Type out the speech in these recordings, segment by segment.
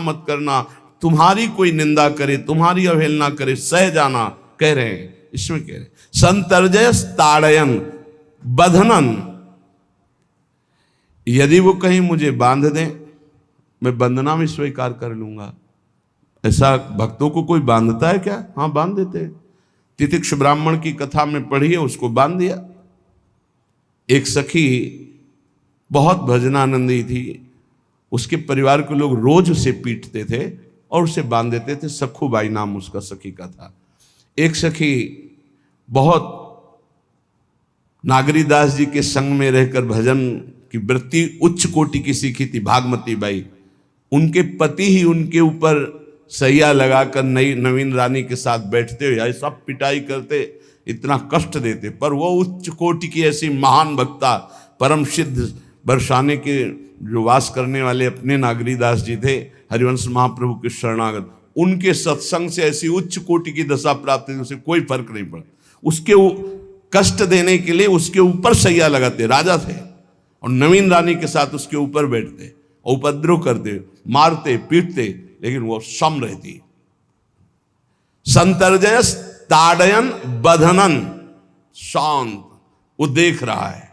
मत करना, तुम्हारी कोई निंदा करे, तुम्हारी अवहेलना करे, सह जाना। कह रहे हैं, इसमें कह रहे हैं संतर्जयस ताड़यन बधनन, यदि वो कहीं मुझे बांध दें, मैं बंधना भी स्वीकार कर लूंगा। ऐसा भक्तों को कोई बांधता है क्या? हाँ, बांध देते हैं। तितिक्ष ब्राह्मण की कथा में पढ़िए, उसको बांध दिया। एक सखी बहुत भजनानंदी थी, उसके परिवार के लोग रोज उसे पीटते थे और उसे बांध देते थे। सखूबाई नाम उसका सखी का था। एक सखी बहुत नागरीदास जी के संग में रहकर भजन की वृत्ति उच्च कोटि की सीखी थी, भागमती बाई। उनके पति ही उनके ऊपर सैया लगाकर नवीन रानी के साथ बैठते हुए सब पिटाई करते, इतना कष्ट देते, पर वो उच्च कोटि की ऐसी महान भक्ता, परम सिद्ध बरसाने के जो वास करने वाले अपने नागरीदास जी थे, हरिवंश महाप्रभु के शरणागत, उनके सत्संग से ऐसी उच्च कोटि की दशा प्राप्त हुई, उसे कोई फर्क नहीं पड़ा। उसके कष्ट देने के लिए उसके ऊपर सैया लगाते, राजा थे, और नवीन रानी के साथ उसके ऊपर बैठते, उपद्रव करते, मारते पीटते, लेकिन वो सम रहती। संतर्जयस ताड़यन बधनन, शांत, वो देख रहा है,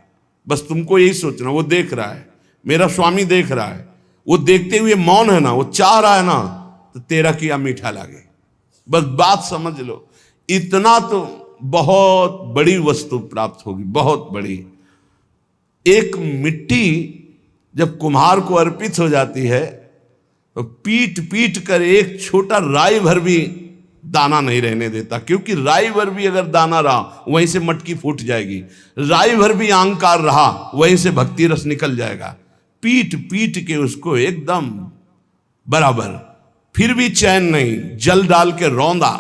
बस तुमको यही सोचना, वो देख रहा है, मेरा स्वामी देख रहा है। वो देखते हुए मौन है ना, वो चाह रहा है ना, तो तेरा किया मीठा लागे, बस बात समझ लो। इतना तो बहुत बड़ी वस्तु प्राप्त होगी, बहुत बड़ी। एक मिट्टी जब कुम्हार को अर्पित हो जाती है तो पीट पीट कर एक छोटा राई भर भी दाना नहीं रहने देता, क्योंकि राई भर भी अगर दाना रहा वहीं से मटकी फूट जाएगी, राई भर भी अहंकार रहा वहीं से भक्ति रस निकल जाएगा। पीट पीट के उसको एकदम बराबर, फिर भी चैन नहीं, जल डाल के रौंदा,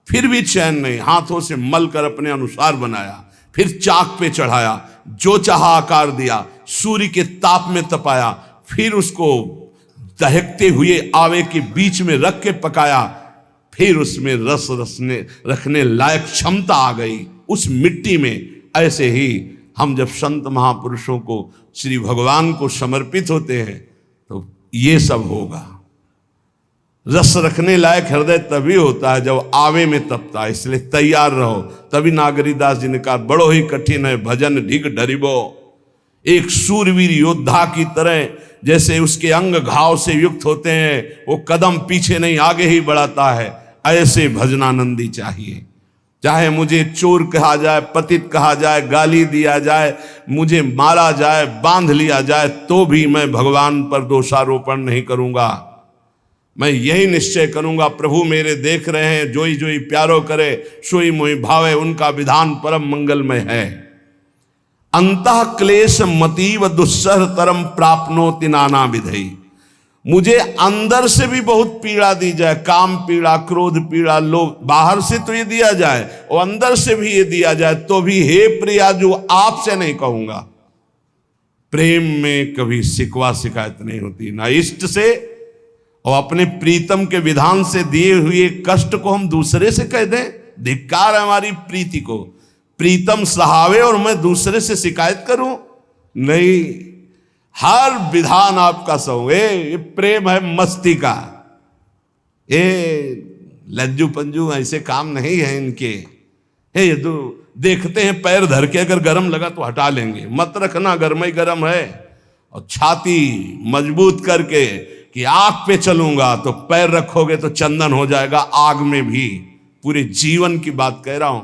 फिर भी चैन नहीं, हाथों से मल कर अपने अनुसार बनाया, फिर चाक पे चढ़ाया, जो चाहा आकार दिया, सूर्य के ताप में तपाया, फिर उसको दहकते हुए आवे के बीच में रख के पकाया, फिर उसमें रस रखने लायक क्षमता आ गई उस मिट्टी में। ऐसे ही हम जब संत महापुरुषों को, श्री भगवान को समर्पित होते हैं तो ये सब होगा। रस रखने लायक हृदय तभी होता है जब आवे में तपता है, इसलिए तैयार रहो। तभी नागरीदास जी ने कहा, बड़ो ही कठिन है भजन ढिग डरिबो। एक सूरवीर योद्धा की तरह जैसे उसके अंग घाव से युक्त होते हैं, वो कदम पीछे नहीं आगे ही बढ़ाता है, ऐसे भजनानंदी चाहिए। चाहे मुझे चोर कहा जाए, पतित कहा जाए, गाली दिया जाए, मुझे मारा जाए, बांध लिया जाए, तो भी मैं भगवान पर दोषारोपण नहीं करूंगा। मैं यही निश्चय करूंगा, प्रभु मेरे देख रहे हैं, जोई जोई प्यारो करे सोई मोई भावे, उनका विधान परम मंगलमय है। अंतः क्लेश मतीव दुस्सह तरम प्राप्नोति नाना विधि। मुझे अंदर से भी बहुत पीड़ा दी जाए, काम पीड़ा, क्रोध पीड़ा, लोग बाहर से तो ये दिया जाए और अंदर से भी ये दिया जाए, तो भी हे प्रिया जो आपसे नहीं कहूंगा। प्रेम में कभी शिकवा शिकायत नहीं होती, ना इष्ट से और अपने प्रीतम के विधान से दिए हुए कष्ट को हम दूसरे से कह दें। धिक्कार है हमारी प्रीति को, प्रीतम सहावे और मैं दूसरे से शिकायत करूं? नहीं, हर विधान आपका सहूं। ये प्रेम है मस्ती का, ये लज्जू पंजू ऐसे काम नहीं है इनके। ये तो देखते हैं पैर धर के, अगर गर्म लगा तो हटा लेंगे, मत रखना गर्म ही गर्म है। और छाती मजबूत करके कि आग पे चलूंगा, तो पैर रखोगे तो चंदन हो जाएगा आग में भी। पूरे जीवन की बात कह रहा हूं,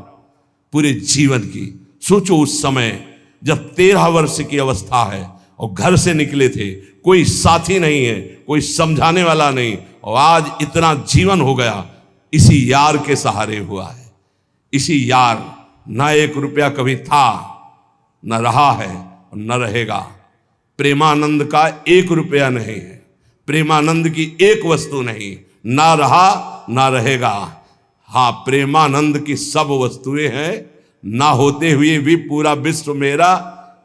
पूरे जीवन की। सोचो उस समय जब 13 वर्ष की अवस्था है और घर से निकले थे, कोई साथी नहीं है, कोई समझाने वाला नहीं, और आज इतना जीवन हो गया इसी यार के सहारे हुआ है। इसी यार, ना 1 रुपया कभी था, न रहा है और न रहेगा। प्रेमानंद का 1 रुपया नहीं है, प्रेमानंद की एक वस्तु नहीं, ना रहा ना रहेगा। हाँ, प्रेमानंद की सब वस्तुएं हैं, ना होते हुए भी पूरा विश्व मेरा।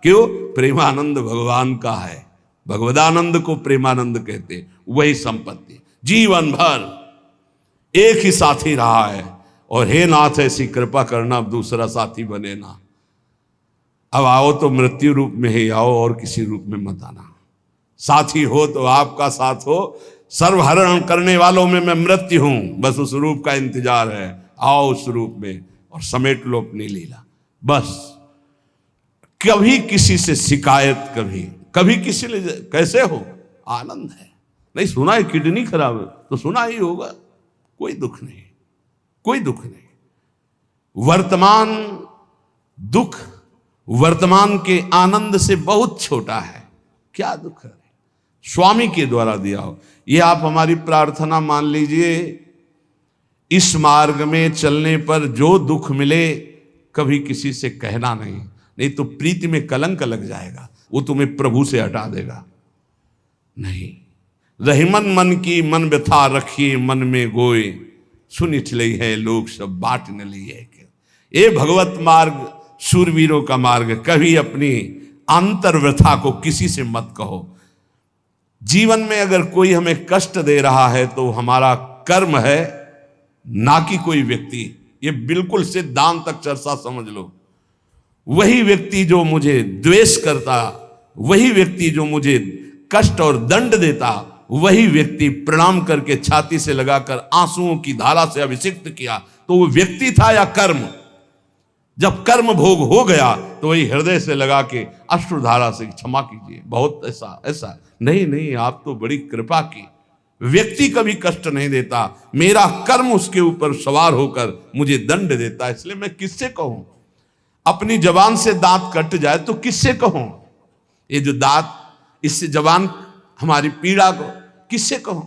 क्यों? प्रेमानंद भगवान का है, भगवदानंद को प्रेमानंद कहते। वही संपत्ति जीवन भर एक ही साथी रहा है, और हे नाथ ऐसी कृपा करना अब दूसरा साथी बने ना। अब आओ तो मृत्यु रूप में ही आओ, और किसी रूप में मत आना। साथी हो तो आपका साथ हो, सर्वहरण करने वालों में मैं मृत्यु हूं, बस उस रूप का इंतजार है। आओ उस रूप में और समेट लो अपनी लीला। बस कभी किसी से शिकायत, कभी किसी ने कैसे हो, आनंद है। नहीं सुना है किडनी खराब है तो सुना ही होगा, कोई दुख नहीं, कोई दुख नहीं। वर्तमान दुख वर्तमान के आनंद से बहुत छोटा है। क्या दुख है, स्वामी के द्वारा दिया हो। ये आप हमारी प्रार्थना मान लीजिए, इस मार्ग में चलने पर जो दुख मिले कभी किसी से कहना नहीं तो प्रीति में कलंक लग जाएगा, वो तुम्हें प्रभु से हटा देगा। नहीं, रहीमन मन की मन व्यथा रखिए मन में गोए, सुनिठ लई है लोग सब बाट न लिए। ये भगवत मार्ग शूरवीरों का मार्ग। कभी अपनी अंतर व्यथा को किसी से मत कहो। जीवन में अगर कोई हमें कष्ट दे रहा है तो हमारा कर्म है, ना कि कोई व्यक्ति। ये बिल्कुल सिद्धांत चर्चा समझ लो। वही व्यक्ति जो मुझे द्वेष करता, वही व्यक्ति जो मुझे कष्ट और दंड देता, वही व्यक्ति प्रणाम करके छाती से लगाकर आंसुओं की धारा से अभिषिक्त किया, तो वो व्यक्ति था या कर्म? जब कर्म भोग हो गया तो वही हृदय से लगा के अश्रुधारा से क्षमा कीजिए, बहुत ऐसा नहीं, आप तो बड़ी कृपा की। व्यक्ति कभी कष्ट नहीं देता, मेरा कर्म उसके ऊपर सवार होकर मुझे दंड देता। इसलिए मैं किससे कहूं? अपनी जबान से दांत कट जाए तो किससे कहूं? ये जो दांत, इससे जबान हमारी पीड़ा को किससे कहूं?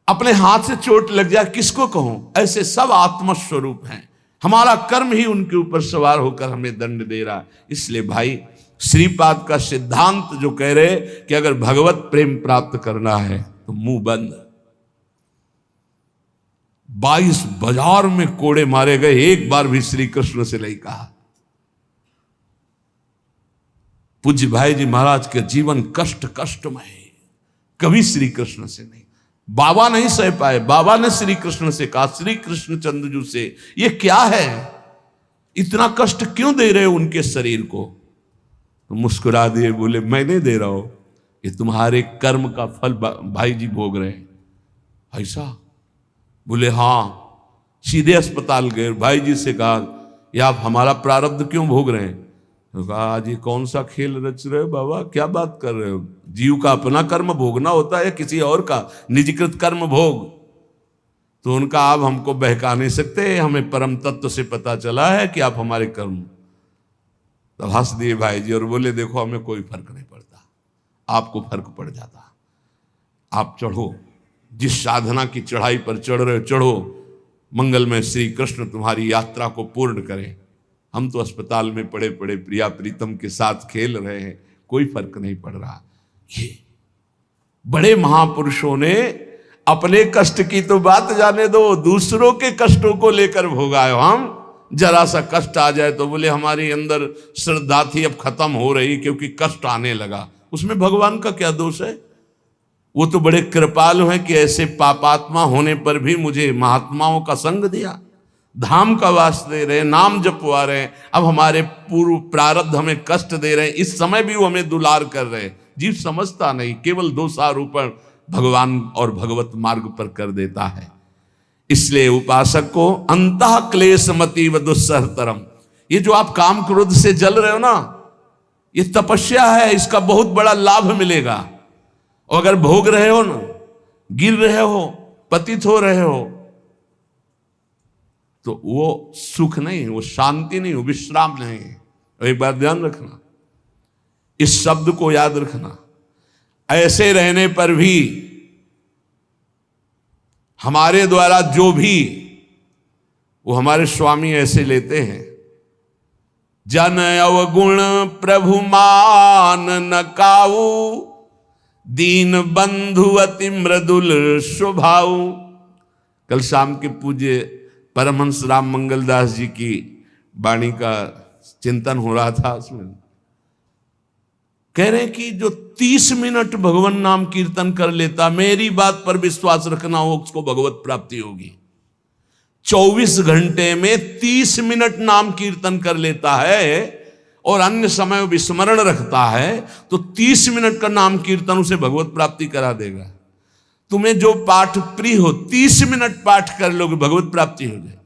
अपने हाथ से चोट लग जाए किसको कहूं? ऐसे सब आत्मस्वरूप हैं, हमारा कर्म ही उनके ऊपर सवार होकर हमें दंड दे रहा है। इसलिए भाई श्रीपाद का सिद्धांत जो कह रहे कि अगर भगवत प्रेम प्राप्त करना है तो मुंह बंद। 22 बाजार में कोड़े मारे गए, एक बार भी श्री कृष्ण से नहीं कहा। पूज्य भाई जी महाराज के जीवन कष्टमय है, कभी श्री कृष्ण से नहीं। बाबा नहीं सह पाए, बाबा ने श्री कृष्ण से कहा, श्री कृष्ण चंद्रजू से, ये क्या है, इतना कष्ट क्यों दे रहे हो उनके शरीर को? तो मुस्कुरा दिए, बोले मैं नहीं दे रहा हूं, ये तुम्हारे कर्म का फल भाई जी भोग रहे हैं। ऐसा? बोले हाँ। सीधे अस्पताल गए, भाई जी से कहा ये आप हमारा प्रारब्ध क्यों भोग रहे हैं? तो कहा आज ये कौन सा खेल रच रहे हो बाबा, क्या बात कर रहे हो? जीव का अपना कर्म भोगना होता है या किसी और का निजीकृत कर्म भोग? तो उनका आप हमको बहका नहीं सकते, हमें परम तत्व से पता चला है कि आप हमारे कर्म। तब हंस दिए भाई जी और बोले देखो हमें कोई फर्क नहीं पड़ता, आपको फर्क पड़ जाता। आप चढ़ो, जिस साधना की चढ़ाई पर चढ़ रहे हो चढ़ो, मंगलमय श्री कृष्ण तुम्हारी यात्रा को पूर्ण करें। हम तो अस्पताल में पड़े पड़े प्रिया प्रीतम के साथ खेल रहे हैं, कोई फर्क नहीं पड़ रहा। ये बड़े महापुरुषों ने अपने कष्ट की तो बात जाने दो, दूसरों के कष्टों को लेकर भोगाए। हम जरा सा कष्ट आ जाए तो बोले हमारी अंदर श्रद्धा थी अब खत्म हो रही क्योंकि कष्ट आने लगा। उसमें भगवान का क्या दोष है? वो तो बड़े कृपालु हैं कि ऐसे पापात्मा होने पर भी मुझे महात्माओं का संग दिया, धाम का वास दे रहे, नाम जपवा रहे हैं। अब हमारे पूर्व प्रारब्ध हमें कष्ट दे रहे हैं, इस समय भी वो हमें दुलार कर रहे हैं। जीव समझता नहीं, केवल दोषारोपण भगवान और भगवत मार्ग पर कर देता है। इसलिए उपासक को अंतः क्लेश मति व दुस्सहतरम, ये जो आप काम क्रोध से जल रहे हो ना, ये तपस्या है, इसका बहुत बड़ा लाभ मिलेगा। और अगर भोग रहे हो ना, गिर रहे हो, पतित हो रहे हो, तो वो सुख नहीं, वो शांति नहीं, वो विश्राम नहीं। और एक बात ध्यान रखना, इस शब्द को याद रखना, ऐसे रहने पर भी हमारे द्वारा जो भी वो हमारे स्वामी ऐसे लेते हैं, जन अवगुण प्रभु मान न काऊ, दीन बंधु अति मृदुल स्वभाव। कल शाम के पूज्य परमहंस राम मंगलदास जी की वाणी का चिंतन हो रहा था, उसमें कह रहे हैं कि जो 30 मिनट भगवान नाम कीर्तन कर लेता, मेरी बात पर विश्वास रखना हो, उसको भगवत प्राप्ति होगी। 24 घंटे में 30 मिनट नाम कीर्तन कर लेता है और अन्य समय विस्मरण रखता है तो 30 मिनट का नाम कीर्तन उसे भगवत प्राप्ति करा देगा। तुम्हें जो पाठ प्रिय हो 30 मिनट पाठ कर लोगे भगवत प्राप्ति हो जाए।